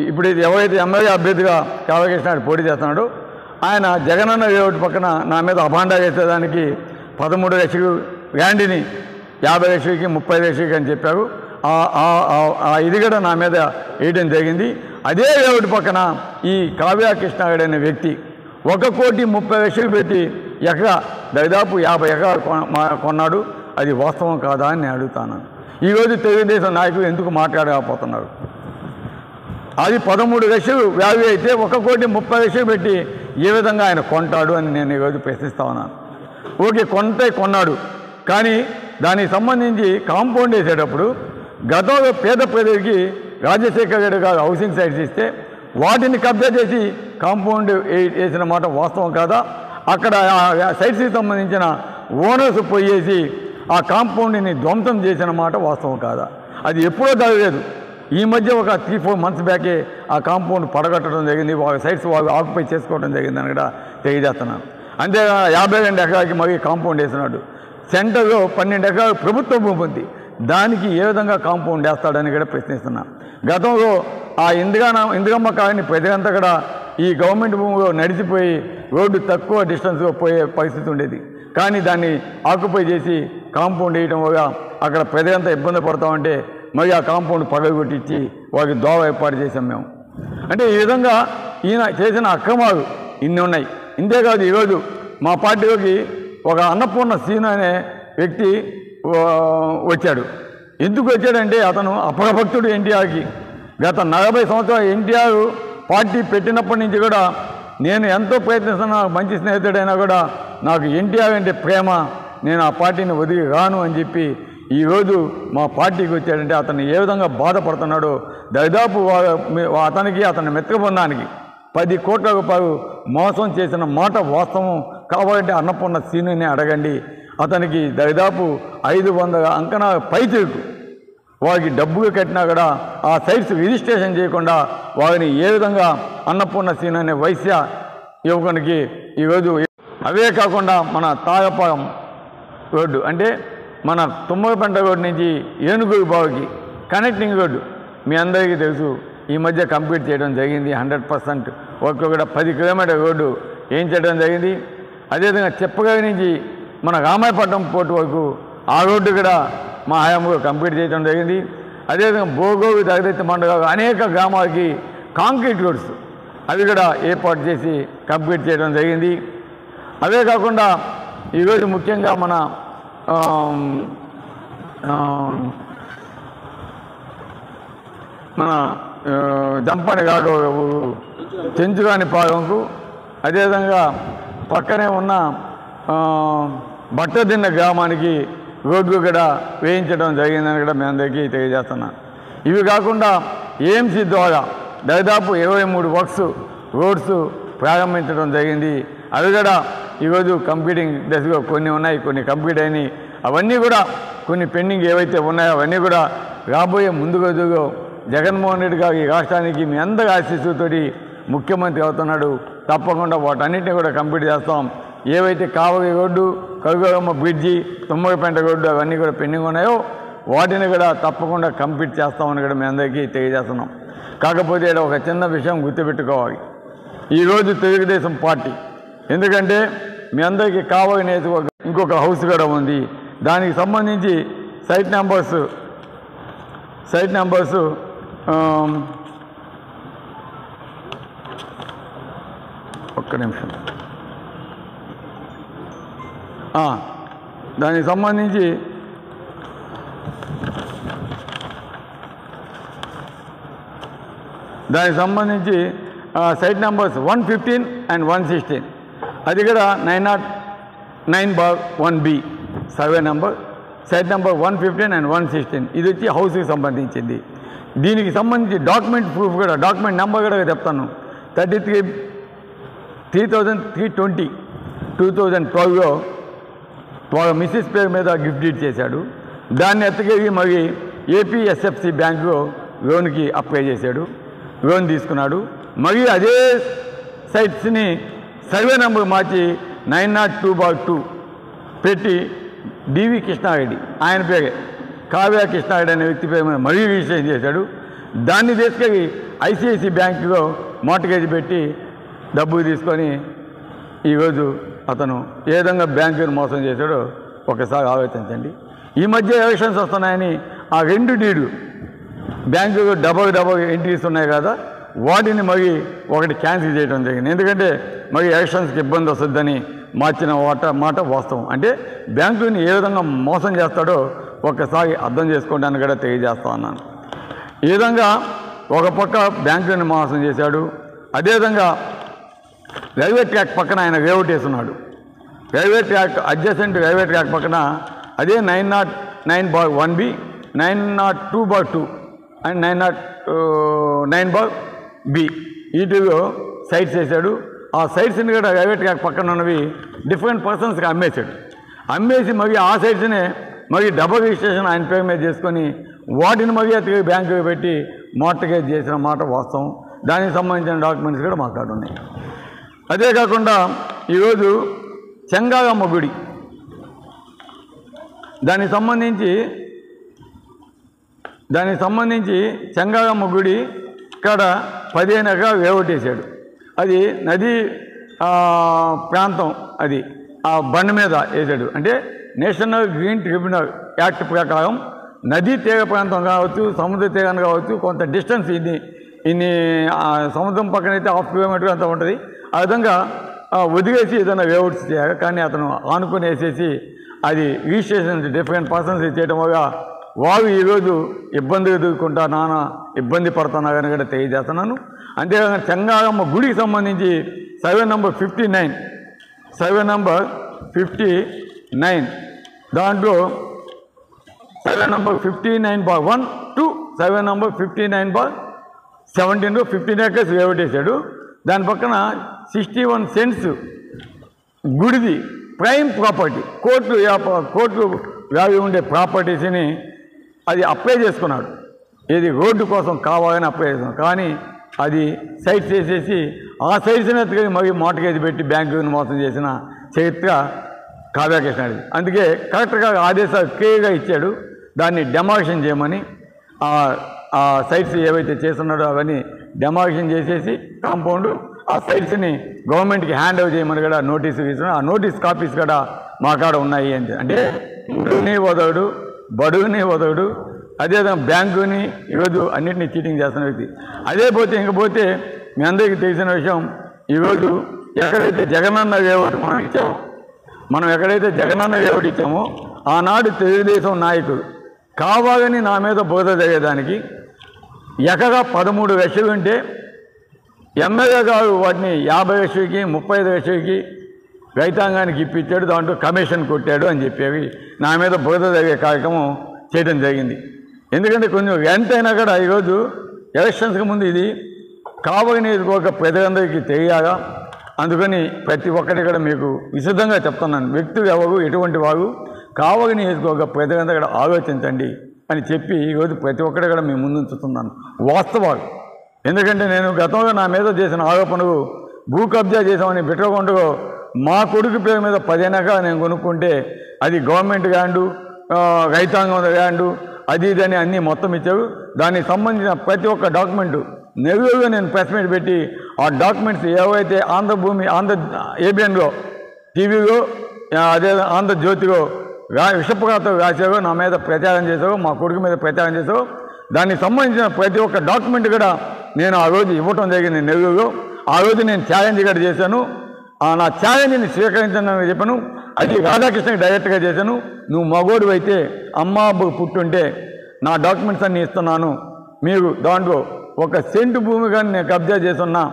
ఇప్పుడు ఎవరైతే ఎమ్మెల్యే అభ్యర్థిగా కావ్యకృష్ణ పోటీ చేస్తున్నాడో ఆయన జగనన్న లేఅవుట్ పక్కన నా మీద అభాండా వేసేదానికి 13 లక్షలు ల్యాండ్ని 50 లక్షలకి 30 లక్షలకి అని చెప్పారు. ఇది కూడా నా మీద వేయడం జరిగింది. అదే లేఅవుట్ పక్కన ఈ కావ్యకృష్ణ అనే వ్యక్తి 1,30,00,000 పెట్టి దాదాపు 50 ఎకరాలు కొన్నాడు. అది వాస్తవం కాదా అని నేను అడుగుతాను. ఈరోజు తెలుగుదేశం నాయకులు ఎందుకు మాట్లాడకపోతున్నారు? అది 13 లక్షలు వాల్యూ అయితే 1,30,00,000 పెట్టి ఏ విధంగా ఆయన కొంటాడు అని నేను ఈరోజు ప్రశ్నిస్తా ఉన్నాను. ఓకే, కొన్నాడు, కానీ దానికి సంబంధించి కాంపౌండ్ వేసేటప్పుడు గతంలో పేద ప్రజలకి రాజశేఖర రెడ్డి గారు హౌసింగ్ సైట్స్ ఇస్తే వాటిని కబ్జా చేసి కాంపౌండ్ వేసిన మాట వాస్తవం కాదా? అక్కడ సైట్స్కి సంబంధించిన ఓనర్స్ పోయేసి ఆ కాంపౌండ్ని ధ్వంసం చేసిన మాట వాస్తవం కాదా? అది ఎప్పుడో జరగలేదు. ఈ మధ్య ఒక 3-4 మంత్స్ బ్యాకే ఆ కాంపౌండ్ పడగట్టడం జరిగింది. వాళ్ళ సైట్స్ వాళ్ళు ఆక్యుపై చేసుకోవడం జరిగిందని కూడా తెలియజేస్తున్నాను. అంతేగా 52 ఎకరాలకి మరీ కాంపౌండ్ వేసినాడు. సెంటర్లో 12 ఎకరాలు ప్రభుత్వ భూమి ఉంది. దానికి ఏ విధంగా కాంపౌండ్ వేస్తాడని కూడా ప్రశ్నిస్తున్నా. గతంలో ఆ ఇందిరమ్మ కాలనీ ప్రజలంతా కూడా ఈ గవర్నమెంట్ భూమిలో నడిచిపోయి రోడ్డు తక్కువ డిస్టెన్స్లో పోయే పరిస్థితి ఉండేది. కానీ దాన్ని ఆక్యుపై చేసి కాంపౌండ్ వేయడం వల్ల అక్కడ ప్రజలంతా ఇబ్బంది పడతామంటే మరి ఆ కాంపౌండ్ పగలగొట్టించి వారికి దోవ ఏర్పాటు చేసాం మేము. అంటే ఈ విధంగా ఈయన చేసిన అక్రమాలు ఇన్ని ఉన్నాయి. ఇంతేకాదు, ఈరోజు మా పార్టీలోకి ఒక అన్నపూర్ణ సీను అనే వ్యక్తి వచ్చాడు. ఎందుకు వచ్చాడంటే అతను అపరభక్తుడు ఎన్టీఆర్కి. గత 40 సంవత్సరాలు ఎన్టీఆర్ పార్టీ పెట్టినప్పటి నుంచి కూడా నేను ఎంతో ప్రయత్నిస్తున్నా. మంచి స్నేహితుడైనా కూడా నాకు ఎన్టీఆర్ అంటే ప్రేమ, నేను ఆ పార్టీని వదిలి రాను అని చెప్పి ఈరోజు మా పార్టీకి వచ్చాడంటే అతను ఏ విధంగా బాధపడుతున్నాడో. దాదాపు అతని మిత్ర బృందానికి 10 కోట్ల రూపాయలు మోసం చేసిన మాట వాస్తవం కావాలంటే అన్నపూర్ణ సీనుని అడగండి. అతనికి దాదాపు 500 అంకణాల పైచిలకు వారికి డబ్బులు కట్టినా కూడా ఆ సైట్స్ రిజిస్ట్రేషన్ చేయకుండా వారిని ఏ విధంగా అన్నపూర్ణ సీను అనే వైశ్య యువకునికి ఈరోజు. అవే కాకుండా మన తాగపాలెం రోడ్డు అంటే మన తుమ్మలపేంట రోడ్డు నుంచి ఏనుగురు బావుకి కనెక్టింగ్ రోడ్డు మీ అందరికీ తెలుసు. ఈ మధ్య కంప్లీట్ చేయడం జరిగింది. 100% ఒక్కొక్క 10 కిలోమీటర్ రోడ్డు ఏం చేయడం జరిగింది. అదేవిధంగా చెప్పగలి నుంచి మన రామాయపట్నం పోర్టు వరకు ఆ రోడ్డు కూడా మా హయాంలో కంప్లీట్ చేయడం జరిగింది. అదేవిధంగా భోగోవి దగదత్తి మండలం అనేక గ్రామాలకి కాంక్రీట్ రోడ్స్ అవి కూడా ఏర్పాటు చేసి కంప్లీట్ చేయడం జరిగింది. అవే కాకుండా ఈరోజు ముఖ్యంగా మన జంపని కాడు చెంచుగాని పాలెంకు, అదేవిధంగా పక్కనే ఉన్న బట్టదిన్న గ్రామానికి రోడ్లు కూడా వేయించడం జరిగిందని కూడా మీ అందరికీ తెలియజేస్తున్నాను. ఇవి కాకుండా ఏఎంసీ ద్వారా దాదాపు 23 వర్క్స్ రోడ్స్ ప్రారంభించడం జరిగింది. అవి కూడా ఈరోజు కంప్లీటింగ్ దశలో కొన్ని ఉన్నాయి, కొన్ని కంప్లీట్ అయినాయి. అవన్నీ కూడా కొన్ని పెండింగ్ ఏవైతే ఉన్నాయో అవన్నీ కూడా రాబోయే ముందు రోజుల్లో జగన్మోహన్ రెడ్డి గారు ఈ రాష్ట్రానికి మీ అందరి ఆశీస్సుతోటి ముఖ్యమంత్రి అవుతున్నాడు. తప్పకుండా వాటన్నిటిని కూడా కంప్లీట్ చేస్తాం. ఏవైతే కావలి రోడ్డు, కరుగమ్మ బ్రిడ్జి, తుమ్మలపేంట రోడ్డు అవన్నీ కూడా పెండింగ్ ఉన్నాయో వాటిని కూడా తప్పకుండా కంప్లీట్ చేస్తామని కూడా మీ అందరికీ తెలియజేస్తున్నాం. కాకపోతే ఒక చిన్న విషయం గుర్తుపెట్టుకోవాలి. ఈరోజు తెలుగుదేశం పార్టీ, ఎందుకంటే మీ అందరికీ కావలి నియోజకవర్గం ఇంకొక హౌస్ కూడా ఉంది. దానికి సంబంధించి సైట్ నెంబర్స్ ఒక్క నిమిషం. దానికి సంబంధించి సైట్ నెంబర్స్ 115 and 116 అది కూడా 909/1B survey number, site number 115 and 116 ఇది వచ్చి హౌస్కి సంబంధించింది. దీనికి సంబంధించి డాక్యుమెంట్ ప్రూఫ్ కూడా, డాక్యుమెంట్ నెంబర్ కూడా చెప్తాను. 33,320 2012లో వాళ్ళ మిస్సెస్ పేరు మీద గిఫ్ట్ డీడ్ చేశాడు. దాన్ని ఎత్తకేసి మరి ఏపీఎస్ఎఫ్సి బ్యాంకులో లోన్కి అప్లై చేశాడు, లోన్ తీసుకున్నాడు. మరియు అదే సైట్స్ని సర్వే నెంబర్ మార్చి 902/2 పెట్టి డివి కృష్ణారెడ్డి ఆయన పేరే కావ్య కృష్ణారెడ్డి అనే వ్యక్తి పేరు మీద మరీ రిజిస్ట్రేషన్ చేశాడు. దాన్ని తీసుకెళ్ళి ఐసిఐసి బ్యాంకులో మార్టిగేజ్ పెట్టి డబ్బు తీసుకొని ఈరోజు అతను ఏ విధంగా బ్యాంకును మోసం చేశాడో ఒకసారి ఆలోచించండి. ఈ మధ్య ఎలక్షన్స్ వస్తున్నాయని ఆ 2 డీడు బ్యాంకు డబల్ ఎంట్రీస్ ఉన్నాయి కదా, వాటిని మరి ఒకటి క్యాన్సిల్ చేయడం జరిగింది. ఎందుకంటే మరి ఎలక్షన్స్కి ఇబ్బంది వస్తుందని మార్చిన మాట వాస్తవం. అంటే బ్యాంకుని ఏ విధంగా మోసం చేస్తాడో ఒక్కసారి అర్థం చేసుకోవడానికి కూడా తెలియజేస్తా ఉన్నాను. ఈ విధంగా ఒక పక్క బ్యాంకుని మోసం చేశాడు. అదేవిధంగా రైల్వే ట్రాక్ పక్కన ఆయన లేఅవుట్ వేస్తున్నాడు. Railway track adjacent railway track పక్కన అదే 909/1B, 902/2 అండ్ 909/B వీటిలో సైట్స్ వేశాడు. ఆ సైట్స్ని కూడా రైల్వే ట్రాక్ పక్కన ఉన్నవి డిఫరెంట్ పర్సన్స్కి అమ్మేసి మరి ఆ సైట్స్నే మరి డబుల్ రిజిస్ట్రేషన్ ఆయన పేరు మీద చేసుకొని వాటిని మరి అతికి బ్యాంకుకి పెట్టి మార్టిగేజ్ చేసిన మాట వాస్తవం. దానికి సంబంధించిన డాక్యుమెంట్స్ కూడా మాట్లాడున్నాయి. అదే కాకుండా ఈరోజు చెంగాగమ్మ గుడి దానికి సంబంధించి చెంగాగమ్మ గుడి ఇక్కడ 15 ఎకరాలు వేవటేశాడు. అది నదీ ప్రాంతం, అది ఆ బండి మీద వేసాడు. అంటే నేషనల్ గ్రీన్ ట్రిబ్యునల్ యాక్ట్ ప్రకారం నదీ తీర ప్రాంతం కావచ్చు, సముద్ర తీరాన్ని కావచ్చు, కొంత డిస్టెన్స్ ఇన్ని సముద్రం పక్కన అయితే 1/2 కిలోమీటర్ అంతా ఉంటుంది. ఆ విధంగా వదిలేసి ఏదైనా వేవుట్స్ చేయాలి. కానీ అతను ఆనుకొని వేసేసి అది రిజిస్ట్రేషన్ డిఫరెంట్ పర్సన్స్ చేయడం వల్ల వారు ఈరోజు ఇబ్బంది ఎదుర్కొంటా ఇబ్బంది పడుతున్నారని కూడా తెలియజేస్తున్నాను. అంతేకాకుండా చెంగాగమ్మ గుడికి సంబంధించి సర్వే నంబర్ 59 దాంట్లో survey number 59/1 to survey number 59/17 15 acres వేవటేశాడు. దాని పక్కన 61 cents గుడిది ప్రైమ్ ప్రాపర్టీ కోర్టు వాల్యూ ఉండే ప్రాపర్టీస్ని అది అప్లై చేసుకున్నాడు. ఇది రోడ్డు కోసం కావాలని అప్లై చేసుకున్నాడు. కానీ అది సైట్స్ వేసేసి ఆ సైట్స్ని ఎత్తుకొని మరి మార్టిగేజ్ పెట్టి బ్యాంకుని మోసం చేసిన చరిత్ర కావ్యకృష్ణది. అందుకే కలెక్టర్గా ఆదేశాలు క్లియర్గా ఇచ్చాడు. దాన్ని డెమాలిషన్ చేయమని, ఆ సైట్స్ ఏవైతే చేస్తున్నాడో అవన్నీ డెమాలిషన్ చేసేసి కాంపౌండ్ ఆ సైట్స్ని గవర్నమెంట్కి హ్యాండ్ ఓవర్ చేయమని కూడా నోటీసు ఇస్తున్నాడు. ఆ నోటీస్ కాపీస్ కూడా మా కాడ ఉన్నాయి అంటే బడుగుని వదడు అదేవిధంగా బ్యాంకుని ఈరోజు అన్నింటినీ చీటింగ్ చేస్తున్న వ్యక్తి. ఇంకపోతే మీ అందరికీ తెలిసిన విషయం, ఈరోజు ఎక్కడైతే జగనన్న లేఅవుట్ మనం ఎక్కడైతే జగనన్న లేఅవుట్ ఇచ్చామో ఆనాడు తెలుగుదేశం నాయకుడు కావాలని నా మీద బోధ జరిగేదానికి ఎకగా 13 లక్షలు ఉంటే ఎమ్మెల్యే గారు వాటిని 50 లక్షలకి 35 లక్షలకి రైతాంగానికి ఇప్పించాడు. దాంట్లో కమిషన్ కొట్టాడు అని చెప్పేవి నా మీద బోధ జరిగే కార్యక్రమం చేయడం జరిగింది. ఎందుకంటే కొంచెం ఎంతైనా కూడా ఈరోజు ఎలక్షన్స్కి ముందు ఇది కావలి నియోజకవర్గ ప్రజలందరికీ తెలియాలా. అందుకని ప్రతి ఒక్కటి కూడా మీకు విశదంగా చెప్తున్నాను. వ్యక్తులు ఎవరు ఎటువంటి వారు కావలి నియోజకవర్గ ప్రజలందరూ కూడా ఆలోచించండి అని చెప్పి ఈరోజు ప్రతి ఒక్కటి కూడా మీ ముందు ఉంచుతున్నాను వాస్తవాలు. ఎందుకంటే నేను గతంలో నా మీద చేసిన ఆరోపణలు భూ కబ్జా చేసామని బిట్రగొండలో మా కొడుకు పేరు మీద 15 ఎకరాలు నేను కొనుక్కుంటే అది గవర్నమెంట్ ల్యాండు, రైతాంగం ల్యాండు, అది ఇదని అన్నీ మొత్తం ఇచ్చారు. దానికి సంబంధించిన ప్రతి ఒక్క డాక్యుమెంటు నెల్లూరులో నేను ప్రెస్ మీట్ పెట్టి ఆ డాక్యుమెంట్స్ ఏవైతే ఆంధ్ర ఏబిఎన్లో టీవీలో అదే ఆంధ్రజ్యోతిలో విషపకాలతో రాశారో, నా మీద ప్రచారం చేశారో, మా కొడుకు మీద ప్రచారం చేశారో, దానికి సంబంధించిన ప్రతి ఒక్క డాక్యుమెంట్ కూడా నేను ఆ రోజు ఇవ్వటం జరిగింది నెల్లూరులో. ఆ రోజు నేను ఛాలెంజ్ కూడా చేశాను. నా ఛాలెంజ్ని స్వీకరించానని చెప్పాను. అది రాధాకృష్ణకి డైరెక్ట్గా చేశాను. నువ్వు మగోడు అయితే అమ్మ పుట్టుంటే నా డాక్యుమెంట్స్ అన్నీ ఇస్తున్నాను, మీరు దాంట్లో 1 సెంటు భూమి కానీ నేను కబ్జా చేస్తున్నా,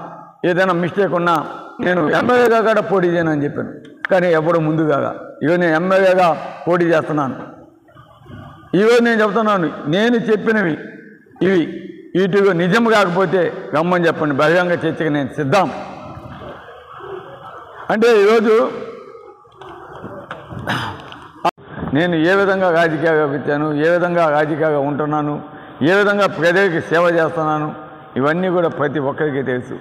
ఏదైనా మిస్టేక్ ఉన్నా నేను ఎమ్మెల్యేగా కూడా పోటీ చేయను అని చెప్పాను. కానీ ఎప్పుడు ముందుగా ఈరోజు నేను ఎమ్మెల్యేగా పోటీ చేస్తున్నాను. ఈరోజు నేను చెప్తున్నాను, నేను చెప్పినవి వీటిలో నిజం కాకపోతే గమ్మని చెప్పండి, బహిరంగ చర్చకి నేను సిద్ధం. అంటే ఈరోజు నేను ఏ విధంగా రాజకీయాగా వచ్చాను, ఏ విధంగా రాజకీయాగా ఉంటున్నాను, ఏ విధంగా ప్రజలకి సేవ చేస్తున్నాను, ఇవన్నీ కూడా ప్రతి ఒక్కరికి తెలుసు.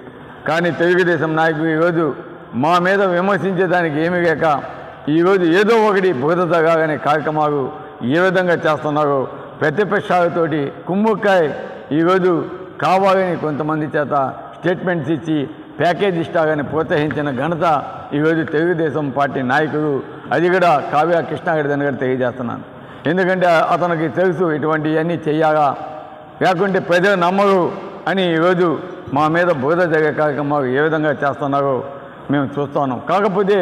కానీ తెలుగుదేశం నాయకులు ఈరోజు మా మీద విమర్శించేదానికి ఏమీ లేక ఈరోజు ఏదో ఒకటి బురదగానే కార్యక్రమాలు ఏ విధంగా చేస్తున్నారో ప్రతిపక్షాలతోటి కుమ్ముక్కాయ ఈరోజు కావాలని కొంతమంది చేత స్టేట్మెంట్స్ ఇచ్చి ప్యాకేజ్ ఇష్టాగానే ప్రోత్సహించిన ఘనత ఈరోజు తెలుగుదేశం పార్టీ నాయకుడు, అది కూడా కావ్య కృష్ణారెడ్డి అని కూడా తెలియజేస్తున్నాను. ఎందుకంటే అతనికి తెలుసు ఇటువంటివన్నీ చెయ్యాలా, లేకుంటే ప్రజలు నమ్మరు అని ఈరోజు మా మీద బోధ జరిగే కార్యక్రమాలు ఏ విధంగా చేస్తున్నారో మేము చూస్తున్నాం. కాకపోతే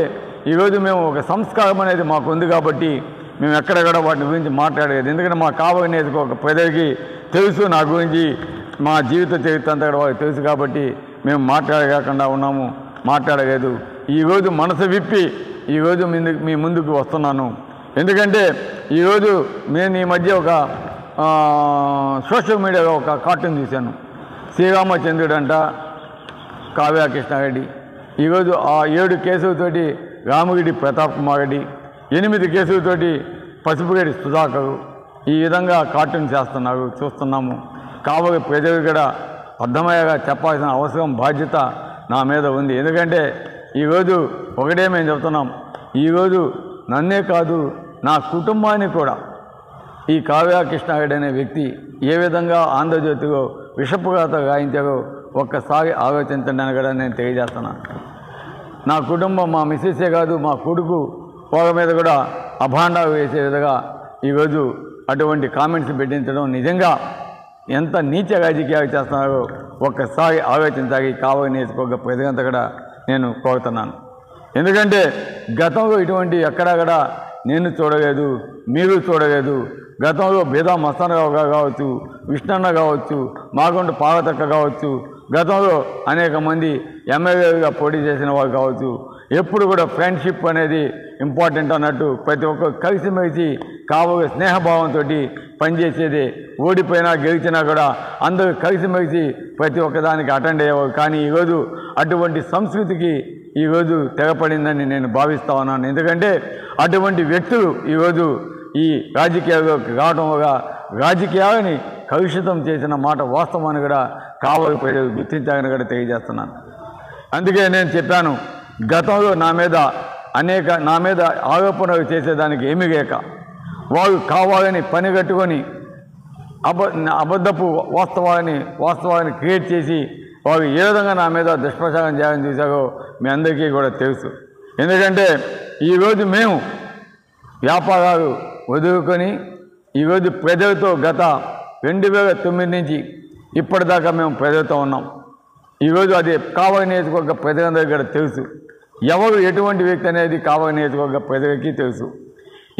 ఈరోజు మేము ఒక సంస్కారం అనేది మాకు ఉంది కాబట్టి మేము ఎక్కడ కూడా వాటి గురించి మాట్లాడలేదు. ఎందుకంటే మా కావలి నియోజకవర్గ ప్రజలకి తెలుసు నా గురించి, మా జీవిత చరిత్ర అంతా కూడా వాళ్ళకి తెలుసు కాబట్టి మేము మాట్లాడకుండా ఉన్నాము, మాట్లాడలేదు. ఈరోజు మనసు విప్పి ఈరోజు మీ ముందుకు వస్తున్నాను. ఎందుకంటే ఈరోజు నేను ఈ మధ్య ఒక సోషల్ మీడియాలో ఒక కార్టూన్ చూశాను. శ్రీరామచంద్రుడు అంట కావ్య కృష్ణారెడ్డి. ఈరోజు ఆ 7 కేసులతోటి రామగిరి ప్రతాప్ కుమార్ రెడ్డి, 8 కేసులతోటి పసుపుగడి సుధాకరు ఈ విధంగా కార్టూన్ చేస్తున్నారు, చూస్తున్నాము. కావలి ప్రజలు కూడా అర్థమయ్యేగా చెప్పాల్సిన అవసరం, బాధ్యత నా మీద ఉంది. ఎందుకంటే ఈరోజు ఒకటే మేము చెప్తున్నాం, ఈరోజు నన్నే కాదు నా కుటుంబాన్ని కూడా ఈ కావ్య కృష్ణారెడ్డి అనే వ్యక్తి ఏ విధంగా ఆంధ్రజ్యోతిలో విషపుగాత గాయించారో ఒక్కసారి ఆలోచించండి అని కూడా నేను తెలియజేస్తున్నాను. నా కుటుంబం, మా మిస్సెసే కాదు మా కొడుకు వాళ్ళ మీద కూడా అభాండాలు వేసే విధంగా ఈరోజు అటువంటి కామెంట్స్ పెట్టించడం నిజంగా ఎంత నీచ రాజకీయాలు చేస్తున్నారో ఒక్కసారి ఆలోచించాలి కావలి నియోజకవర్గ ప్రజలంతా కూడా నేను కోరుతున్నాను. ఎందుకంటే గతంలో ఇటువంటి ఎక్కడా కూడా నేను చూడలేదు, మీరు చూడలేదు. గతంలో బేదా మస్తానరావు గారు కావచ్చు, విష్ణన్న కావచ్చు, మాగుంట పార్వతక్క కావచ్చు, గతంలో అనేక మంది ఎమ్మెల్యేలుగా పోటీ చేసిన వాళ్ళు కావచ్చు, ఎప్పుడు కూడా ఫ్రెండ్షిప్ అనేది ఇంపార్టెంట్ అన్నట్టు ప్రతి ఒక్కరు కలిసిమెలిసి కావలి స్నేహభావంతో పనిచేసేది. ఓడిపోయినా గెలిచినా కూడా అందరూ కలిసిమెలిసి ప్రతి ఒక్కదానికి అటెండ్ అయ్యేవారు. కానీ ఈరోజు అటువంటి సంస్కృతికి ఈరోజు తెగపడిందని నేను భావిస్తా ఉన్నాను. ఎందుకంటే అటువంటి వ్యక్తులు ఈరోజు ఈ రాజకీయాల్లోకి రావడం వల్ల రాజకీయాలని కలుషితం చేసిన మాట వాస్తవాన్ని కూడా కావలి ప్రజలు గుర్తించాలని కూడా తెలియజేస్తున్నాను. అందుకే నేను చెప్పాను, గతంలో నా మీద ఆరోపణలు చేసేదానికి ఏమీ లేక వారు కావాలని పని కట్టుకొని అబద్ధపు వాస్తవాన్ని క్రియేట్ చేసి వారు ఏ విధంగా నా మీద దుష్ప్రచారం చేయాలని చూశారో మీ అందరికీ కూడా తెలుసు. ఎందుకంటే ఈరోజు మేము వ్యాపారాలు వదులుకొని ఈరోజు ప్రజలతో గత 2009 నుంచి ఇప్పటిదాకా మేము ప్రజలతో ఉన్నాం. ఈరోజు అది కావలి నియోజకవర్గ ప్రజలందరికీ కూడా తెలుసు. ఎవరు ఎటువంటి వ్యక్తి అనేది కావలి నియోజకవర్గ ప్రజలకి తెలుసు.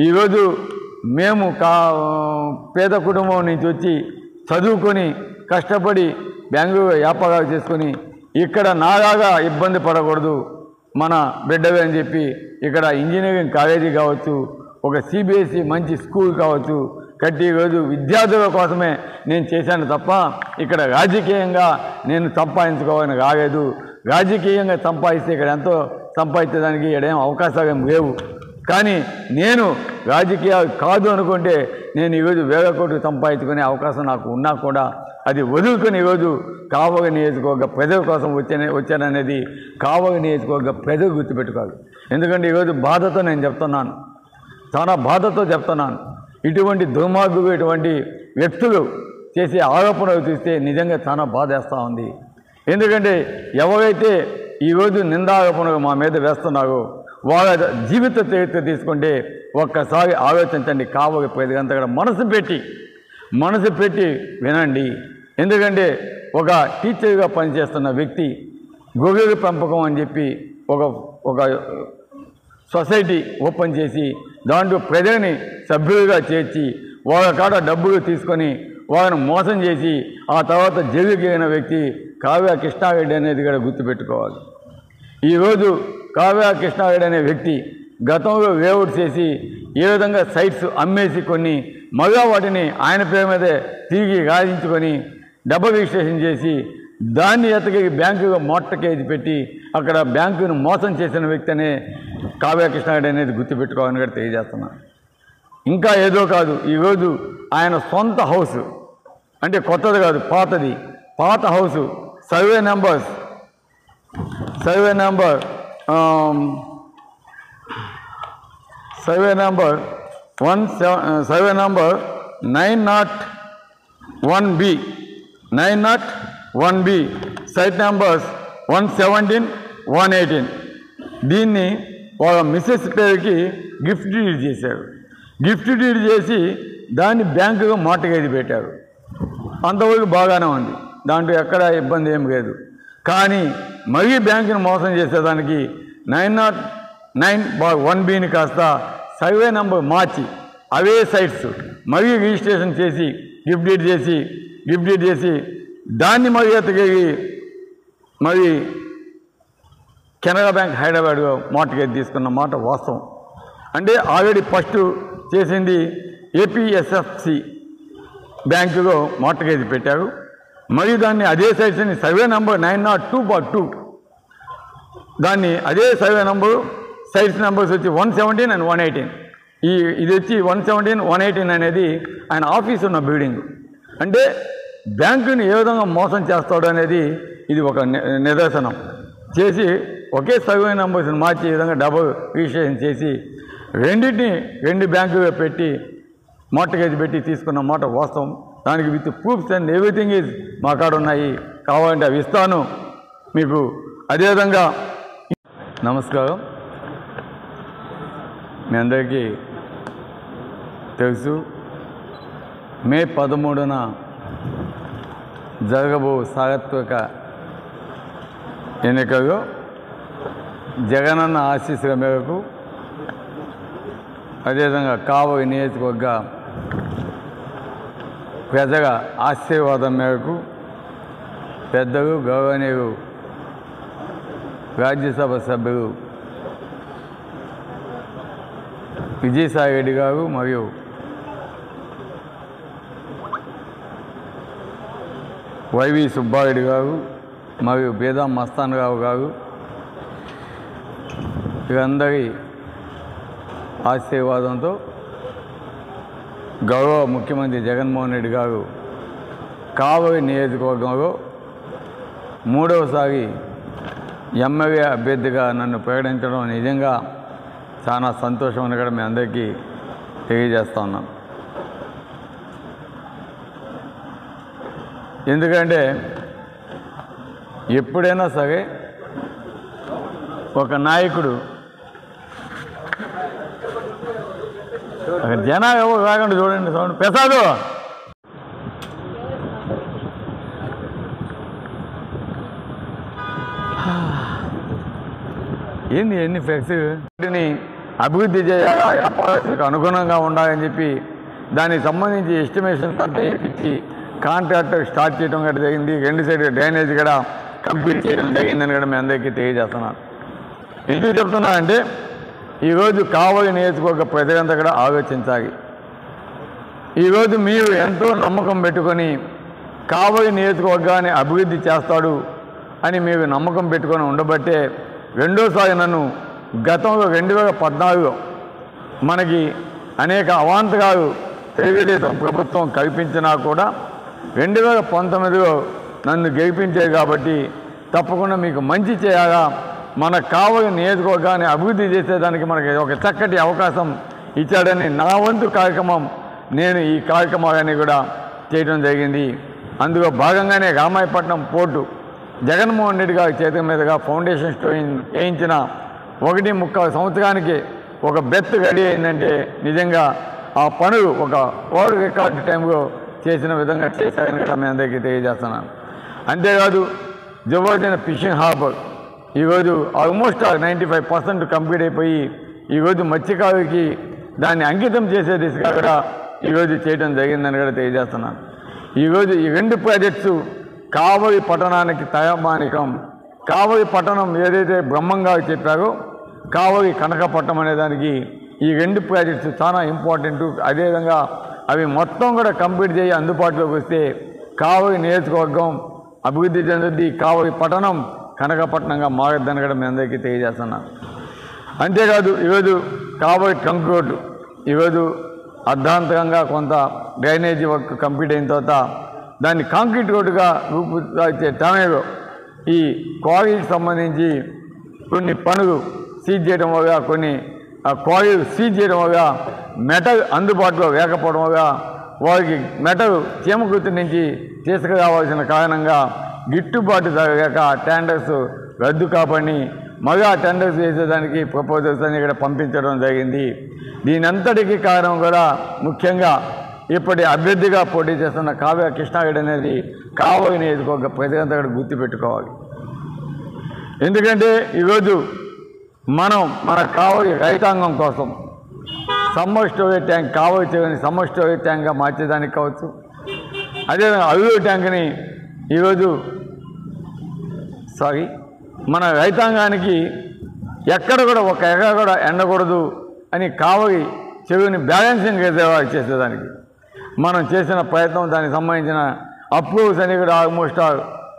ఈరోజు మేము పేద కుటుంబం నుంచి వచ్చి చదువుకొని కష్టపడి బెంగళూరు వ్యాపారాలు చేసుకొని ఇక్కడ నాలాగా ఇబ్బంది పడకూడదు మన బిడ్డవే అని చెప్పి ఇక్కడ ఇంజనీరింగ్ కాలేజీ కావచ్చు, ఒక సిబిఎస్ఈ మంచి స్కూల్ కావచ్చు కట్టి ఈరోజు విద్యార్థుల కోసమే నేను చేశాను తప్ప ఇక్కడ రాజకీయంగా నేను సంపాదించుకోవాలని రాలేదు. రాజకీయంగా సంపాదిస్తే ఇక్కడ ఎంతో సంపాదించడానికి ఇక్కడేం అవకాశాలు ఏం లేవు. కానీ నేను రాజకీయాలు కాదు అనుకుంటే నేను ఈరోజు 1000 కోట్లు సంపాదించుకునే అవకాశం నాకు ఉన్నా కూడా అది వదులుకొని ఈరోజు కావలి నియోజకవర్గ ప్రజల కోసం వచ్చాననేది కావలి నియోజకవర్గ ప్రజలు గుర్తుపెట్టుకోవాలి. ఎందుకంటే ఈరోజు బాధతో నేను చెప్తున్నాను, చాలా బాధతో చెప్తున్నాను. ఇటువంటి దుర్మార్గులు, ఇటువంటి వ్యక్తులు చేసే ఆరోపణలు చూస్తే నిజంగా చాలా బాధేస్తూ ఉంది. ఎందుకంటే ఎవరైతే ఈరోజు నిందారోపణలు మా మీద వేస్తున్నారో వాళ్ళ జీవిత చరిత్ర తీసుకుంటే ఒక్కసారి ఆలోచించండి. కావలి ప్రజలంతా కూడా మనసు పెట్టి వినండి. ఎందుకంటే ఒక టీచర్గా పనిచేస్తున్న వ్యక్తి గొర్రెల పెంపకం అని చెప్పి ఒక సొసైటీ ఓపెన్ చేసి దాంట్లో ప్రజల్ని సభ్యులుగా చేర్చి వాళ్ళ కాడ డబ్బులు తీసుకొని వాళ్ళని మోసం చేసి ఆ తర్వాత జైలుకి వెళ్ళిన వ్యక్తి కావ్య కృష్ణారెడ్డి అనేది కూడా గుర్తుపెట్టుకోవాలి. ఈరోజు కావ్య కృష్ణారెడ్డి అనే వ్యక్తి గతంలో వేఅవుట్ చేసి ఏ విధంగా సైట్స్ అమ్మేసి కొన్ని మళ్ళా వాటిని ఆయన పేరు మీదే తిరిగి రాయించుకొని డబ్బు రిజిస్ట్రేషన్ చేసి దాన్ని ఎత్తకి బ్యాంకుగా మార్టగేజ్ పెట్టి అక్కడ బ్యాంకును మోసం చేసిన వ్యక్తి అనే కావ్య కృష్ణారెడ్డి అనేది గుర్తుపెట్టుకోవాలని కూడా తెలియజేస్తున్నాను. ఇంకా ఏదో కాదు, ఈరోజు ఆయన సొంత హౌస్ అంటే కొత్తది కాదు, పాత house survey number 901B 901B site numbers 117, 118. దీన్ని వాళ్ళ మిస్సెస్ పేరుకి గిఫ్ట్ డీడ్ చేశారు. గిఫ్ట్ డీడ్ చేసి దాన్ని బ్యాంకుగా మార్టిగేజ్ పెట్టారు. అంతవరకు బాగానే ఉంది, దాంట్లో ఎక్కడ ఇబ్బంది ఏం లేదు. కానీ మరీ బ్యాంకుని మోసం చేసేదానికి 909/1Bని కాస్త సర్వే నెంబర్ మార్చి అవే సైట్స్ మరీ రిజిస్ట్రేషన్ చేసి గిఫ్ట్ డీడ్ చేసి దాన్ని మరీ ఎత్తగలిగి మరి కెనరా బ్యాంక్ హైదరాబాద్లో మార్టిగేజ్ తీసుకున్న మాట వాస్తవం. అంటే ఆల్రెడీ ఫస్ట్ చేసింది ఏపీఎస్ఎఫ్సి బ్యాంకులో మార్టిగేజ్ పెట్టారు. మరియు దాన్ని అదే సైట్స్ని సర్వే నెంబర్ 902/2 దాన్ని అదే సర్వే నెంబరు సైట్స్ నెంబర్స్ వచ్చి 117 and 118. ఇది వచ్చి 117, 118 అనేది ఆయన ఆఫీస్ ఉన్న బిల్డింగ్. అంటే బ్యాంకుని ఏ విధంగా మోసం చేస్తాడు అనేది ఇది ఒక నిదర్శనం. చేసి ఒకే సర్వే నెంబర్స్ని మార్చి ఈ విధంగా డబుల్ రిజిస్ట్రేషన్ చేసి రెండు బ్యాంకుగా పెట్టి మార్టిగేజ్ పెట్టి తీసుకున్న మాట వాస్తవం. దానికి with proofs and everything is మా కాడ ఉన్నాయి, కావాలంటే అవి ఇస్తాను మీకు. అదేవిధంగా నమస్కారం. మీ అందరికీ తెలుసు, మే 13న జరగబో సార్వత్రిక ఎన్నికల్లో జగనన్న ఆశీస్సుల మేరకు అదేవిధంగా కావలి నియోజకవర్గ ప్రజల ఆశీర్వాదం మేరకు పెద్దలు గౌరవనీయులు రాజ్యసభ సభ్యులు విజయసాయి రెడ్డి గారు మరియు వైవి సుబ్బారెడ్డి గారు మరియు బేదాం మస్తాన్ రావు గారు వీరందరి ఆశీర్వాదంతో గౌరవ ముఖ్యమంత్రి జగన్మోహన్ రెడ్డి గారు కావలి నియోజకవర్గంలో మూడవసారి ఎమ్మెల్యే అభ్యర్థిగా నన్ను ప్రకటించడం నిజంగా చాలా సంతోషం అని కూడా మీ అందరికీ తెలియజేస్తా ఉన్నాను. ఎందుకంటే ఎప్పుడైనా సరే ఒక నాయకుడు జనాలు ఎవరు కాకుండా చూడండి, సౌండ్ ప్రసాదు ఏంది ఎన్ని ఫ్లెక్స్ని అభివృద్ధి చేయాలి, అనుగుణంగా ఉండాలని చెప్పి దానికి సంబంధించి ఎస్టిమేషన్ ఇచ్చి కాంట్రాక్టర్ స్టార్ట్ చేయడం కూడా జరిగింది. 2 సైడ్ డ్రైనేజ్ కూడా కంప్లీట్ చేయడం జరిగిందని కూడా మీ అందరికీ తెలియజేస్తున్నాను. ఎందుకు చెప్తున్నా అంటే ఈరోజు కావలి నియోజకవర్గ ప్రజలంతా కూడా ఆలోచించాలి. ఈరోజు మీరు ఎంతో నమ్మకం పెట్టుకొని కావలి నియోజకవర్గాన్ని అభివృద్ధి చేస్తాడు అని మీరు నమ్మకం పెట్టుకొని ఉండబట్టే రెండోసారి నన్ను గతంలో 2014లో మనకి అనేక అవాంతరాలు తెలుగుదేశం ప్రభుత్వం కల్పించినా కూడా 2019లో నన్ను గెలిపించారు. కాబట్టి తప్పకుండా మీకు మంచి చేయాలా, మన కావలి నియోజకవర్గాన్ని అభివృద్ధి చేసేదానికి మనకి ఒక చక్కటి అవకాశం ఇచ్చాడని నా వంతు కార్యక్రమం నేను ఈ కార్యక్రమాలన్నీ కూడా చేయడం జరిగింది. అందులో భాగంగానే రామాయపట్నం పోర్టు జగన్మోహన్ రెడ్డి గారి చేతుల మీదుగా ఫౌండేషన్ స్టోన్ వేయించిన 1.25 సంవత్సరానికి ఒక బెత్ రెడీ అయిందంటే నిజంగా ఆ పనులు ఒక వరల్డ్ రికార్డ్ టైంలో చేసిన విధంగా చేశారని కూడా మీ అందరికీ తెలియజేస్తున్నాను. అంతేకాదు జబర్దైన ఫిషింగ్ హార్బర్ ఈరోజు ఆల్మోస్ట్ 95% కంప్లీట్ అయిపోయి ఈరోజు మత్స్యకారులకి దాన్ని అంకితం చేసే దిశగా కూడా ఈరోజు చేయడం జరిగిందని కూడా తెలియజేస్తున్నాను. ఈరోజు ఈ 2 ప్రాజెక్ట్స్ కావలి పట్టణానికి తయమానికం. కావలి పట్టణం ఏదైతే బ్రహ్మంగా చెప్పారో కావలి కనకపట్నం అనే దానికి ఈ 2 ప్రాజెక్ట్స్ చాలా ఇంపార్టెంట్. అదేవిధంగా అవి మొత్తం కూడా కంప్లీట్ చేయి అందుబాటులోకి వస్తే కావలి నియోజకవర్గం అభివృద్ధి చెందుద్ది, కావలి పట్టణం కనకపట్నంగా మారద్దని కూడా మీ అందరికీ తెలియజేస్తున్నాను. అంతేకాదు ఈరోజు కావలి ట్రంక్ రోడ్డు ఈరోజు అర్ధాంతరంగా కొంత డ్రైనేజీ వర్క్ కంప్లీట్ అయిన తర్వాత దాన్ని కాంక్రీట్ రోడ్డుగా రూపుదాల్చే టైంలో ఈ క్వారీకి సంబంధించి కొన్ని పనులు సీజ్ చేయడం వల్ల కొన్ని క్వారీలు సీజ్ చేయడం వల్ల మెటల్ అందుబాటులో లేకపోవడం వల్ల వారికి మెటల్ చీమకుర్తి నుంచి తీసుకురావాల్సిన కారణంగా గిట్టుబాటు జరగక టెండర్స్ రద్దు కాబడి మళ్ళా టెండర్స్ వేసేదానికి ప్రపోజల్స్ అని ఇక్కడ పంపించడం జరిగింది. దీనంతటికీ కారణం కూడా ముఖ్యంగా ఇప్పటి అభ్యర్థిగా పోటీ చేస్తున్న కావ్య కృష్ణారెడ్డి అనేది కావలి నియోజకవర్గ ప్రజలంతా కూడా గుర్తుపెట్టుకోవాలి. ఎందుకంటే ఈరోజు మనం మన కావలి రైతాంగం కోసం సమ్మర్ స్టోరేజ్ ట్యాంక్ కావలి చెరువుని సమ్మర్ స్టోరేజ్ ట్యాంక్గా మార్చేదానికి కావచ్చు, అదేవిధంగా అల్లూరు ట్యాంక్ని ఈరోజు మన రైతాంగానికి ఎక్కడ కూడా ఒక ఎకరా కూడా ఎండకూడదు అని కావలి చెరువుని బ్యాలెన్సింగ్ రిజర్వాయర్ చేసేదానికి మనం చేసిన ప్రయత్నం, దానికి సంబంధించిన అప్రూవ్స్ అని కూడా ఆల్మోస్ట్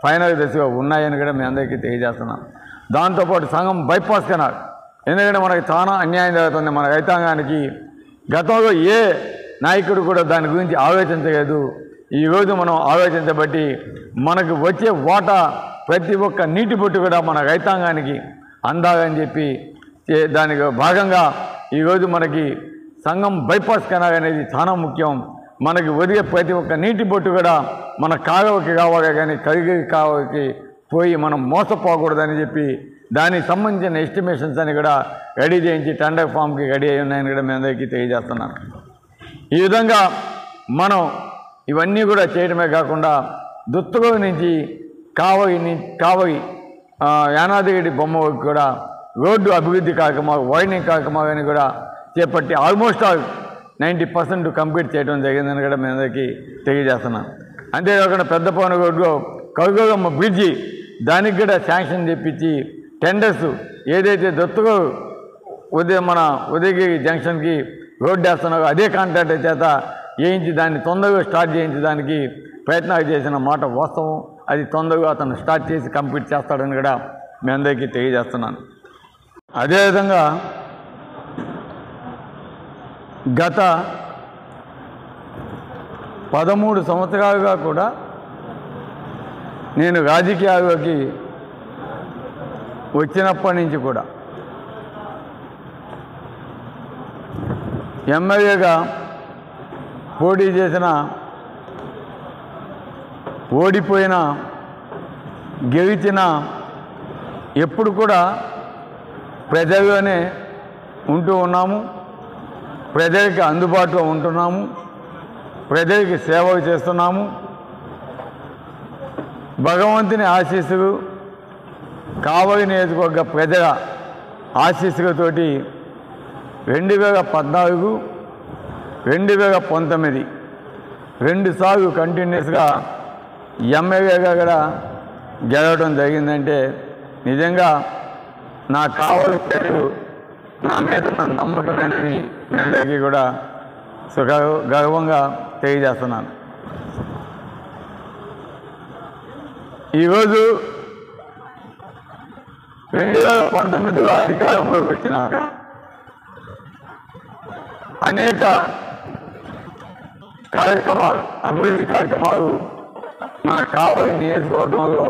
ఫైనల్ దశగా ఉన్నాయని కూడా మీ అందరికీ తెలియజేస్తున్నాం. దాంతోపాటు సంగం బైపాస్ కెనాల్, ఎందుకంటే మనకి చాలా అన్యాయం జరుగుతుంది మన రైతాంగానికి. గతంలో ఏ నాయకుడు కూడా దాని గురించి ఆలోచించలేదు. ఈరోజు మనం ఆలోచించబట్టి మనకు వచ్చే వాటా ప్రతి ఒక్క నీటి బొట్టు కూడా మన రైతాంగానికి అందాలని చెప్పి దానికి భాగంగా ఈరోజు మనకి సంగం బైపాస్ కెనాల్ అనేది చాలా ముఖ్యం. మనకి ఒదిగే ప్రతి ఒక్క నీటి బొట్టు కూడా మన కాలువకి కావాలి, కానీ కరిగి కాలువకి పోయి మనం మోసపోకూడదని చెప్పి దానికి సంబంధించిన ఎస్టిమేషన్స్ అని కూడా రెడీ చేయించి టెండర్ ఫామ్కి రెడీ అయి ఉన్నాయని కూడా మీ అందరికీ తెలియజేస్తున్నాను. ఈ విధంగా మనం ఇవన్నీ కూడా చేయడమే కాకుండా దుత్తగూరు నుంచి కావలి యానాదిరెడ్డి బొమ్మ వరకు కూడా రోడ్డు అభివృద్ధి కార్యక్రమాలు, వైడనింగ్ కార్యక్రమాలని కూడా చేపట్టి ఆల్మోస్ట్ 90% కంప్లీట్ చేయడం జరిగిందని కూడా మీ అందరికీ తెలియజేస్తున్నాను. అంతేకాకుండా పెద్దపవన రోడ్లో కరుగమ్మ బ్రిడ్జి, దానికి కూడా శాంక్షన్ తెప్పించి టెండర్స్ ఏదైతే దొత్తుగూరు మన ఉదయగిరి జంక్షన్కి రోడ్డు వేస్తున్నారో అదే కాంట్రాక్టర్ చేత వేయించి దాన్ని తొందరగా స్టార్ట్ చేయించడానికి ప్రయత్నాలు చేసిన మాట వాస్తవం. అది తొందరగా అతను స్టార్ట్ చేసి కంప్లీట్ చేస్తాడని కూడా మీ అందరికీ తెలియజేస్తున్నాను. అదేవిధంగా గత 13 సంవత్సరాలుగా కూడా నేను రాజకీయాల్లోకి వచ్చినప్పటి నుంచి కూడా ఎమ్మెల్యేగా పోటీ చేసిన, ఓడిపోయిన, గెలిచిన ఎప్పుడు కూడా ప్రజల్లోనే ఉంటూ ఉన్నాము, ప్రజలకి అందుబాటులో ఉంటున్నాము, ప్రజలకి సేవలు చేస్తున్నాము. భగవంతుని ఆశీస్సులు, కావలి నియోజకవర్గ ప్రజల ఆశీస్సులతోటి 2014, 2019 2 సార్లు కంటిన్యూస్గా ఎమ్మెల్యేగా కూడా గెలవడం జరిగిందంటే నిజంగా నా కావలి ప్రజలు నా మీద నమ్మకాన్ని అందరికీ కూడా గర్వంగా తెలియజేస్తున్నాను. ఈరోజు 2019లో అధికారంలోకి వచ్చినాక అనేక కార్యక్రమాలు, అభివృద్ధి కార్యక్రమాలు మన కావలి నియోజకవర్గంలో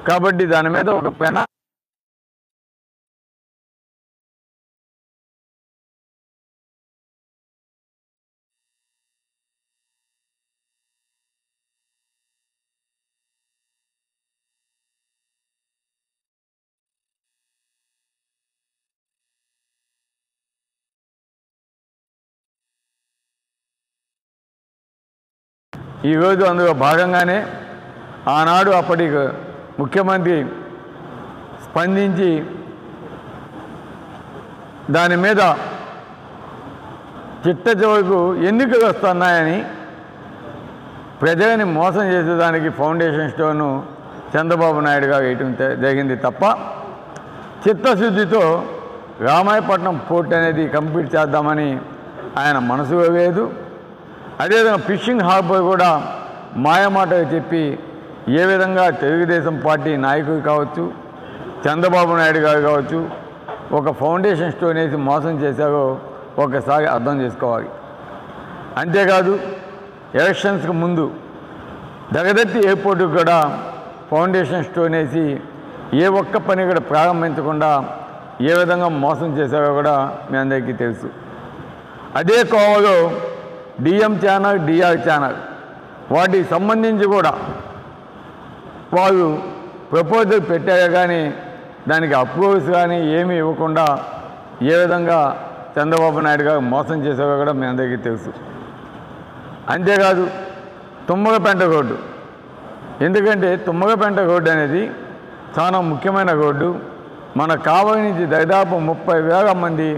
కాబట్టి దాని మీద ఒక పెన ఈరోజు అందులో భాగంగానే ఆనాడు అప్పటి ముఖ్యమంత్రి స్పందించి దాని మీద చిట్ట చివరకు ఎన్నికలు వస్తున్నాయని ప్రజలని మోసం చేసేదానికి ఫౌండేషన్ స్టోను చంద్రబాబు నాయుడుగా వేయటం జరిగింది తప్ప చిత్తశుద్ధితో రామాయపట్నం పోర్ట్ అనేది కంప్లీట్ చేద్దామని ఆయన మనసులో లేదు. అదేవిధంగా ఫిషింగ్ హార్బర్ కూడా మాయమాటగా చెప్పి ఏ విధంగా తెలుగుదేశం పార్టీ నాయకులు కావచ్చు, చంద్రబాబు నాయుడు గారు కావచ్చు, ఒక ఫౌండేషన్ స్టోన్ వేసి మోసం చేశారో ఒకసారి అర్థం చేసుకోవాలి. అంతేకాదు ఎలక్షన్స్కి ముందు జగదత్తి ఎయిర్పోర్టుకు కూడా ఫౌండేషన్ స్టోన్ వేసి ఏ ఒక్క పని కూడా ప్రారంభించకుండా ఏ విధంగా మోసం చేశారో కూడా మీ అందరికీ తెలుసు. అదే కోవలో డిఎం ఛానల్, డిఆర్ ఛానల్ వాటికి సంబంధించి కూడా వాళ్ళు ప్రపోజల్ పెట్టారు, కానీ దానికి అప్రూవల్స్ కానీ ఏమీ ఇవ్వకుండా ఏ విధంగా చంద్రబాబు నాయుడు గారు మోసం చేశారో కూడా మీ అందరికీ తెలుసు. అంతేకాదు తుమ్మగపెంట రోడ్డు, ఎందుకంటే తుమ్మగపెంట రోడ్డు అనేది చాలా ముఖ్యమైన రోడ్డు. మన కావలి నుంచి దాదాపు 30,000 మంది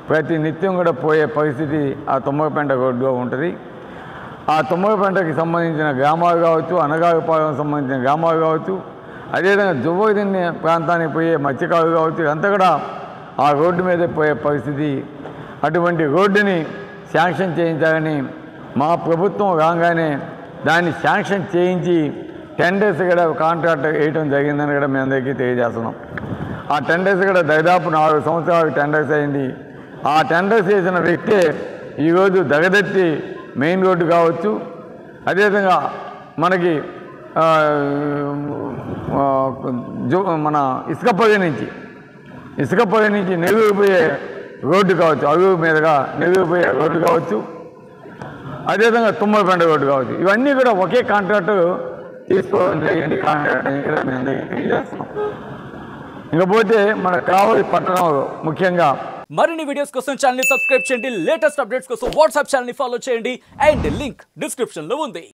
ప్రతి నిత్యం కూడా పోయే పరిస్థితి ఆ తుమ్మగపెంట రోడ్డులో ఉంటుంది. ఆ తుమ్మగపెంటకి సంబంధించిన గ్రామాలు కావచ్చు, అనగారిపాలెం సంబంధించిన గ్రామాలు కావచ్చు, అదేవిధంగా జువ్వదిన్ని ప్రాంతానికి పోయే మత్స్యకారులు కావచ్చు, ఇదంతా కూడా ఆ రోడ్డు మీదే పోయే పరిస్థితి. అటువంటి రోడ్డుని శాంక్షన్ చేయించాలని మా ప్రభుత్వం రాగానే దాన్ని శాంక్షన్ చేయించి టెండర్స్ కూడా కాంట్రాక్ట్ వేయటం జరిగిందని కూడా మీ అందరికీ తెలియజేస్తున్నాం. ఆ టెండర్స్ కూడా దాదాపు 4 సంవత్సరాలకు టెండర్స్ అయింది. ఆ టెండర్స్ వేసిన వ్యక్తే ఈరోజు జగదత్తి మెయిన్ రోడ్డు కావచ్చు, అదేవిధంగా మనకి మన ఇసుకపల్లి నుంచి నెల్లూరు పోయే రోడ్డు కావచ్చు, అరువు మీదుగా నెల్లూరు పోయే రోడ్డు కావచ్చు, అదేవిధంగా తుమ్మలపెంట రోడ్డు కావచ్చు, ఇవన్నీ కూడా ఒకే కాంట్రాక్టు తీసుకోవడం జరిగింది. కాంట్రాక్ట్ మేము తెలియజేస్తున్నాం. ఇకపోతే మన కావలి పట్టణంలో ముఖ్యంగా మరిన్ని వీడియోస్ కోసం ఛానల్ ని సబ్స్క్రైబ్ చేయండి. లేటెస్ట్ అప్డేట్స్ కోసం వాట్సాప్ ఛానల్ ని ఫాలో చేయండి. అండ్ లింక్ డిస్క్రిప్షన్ లో ఉంది.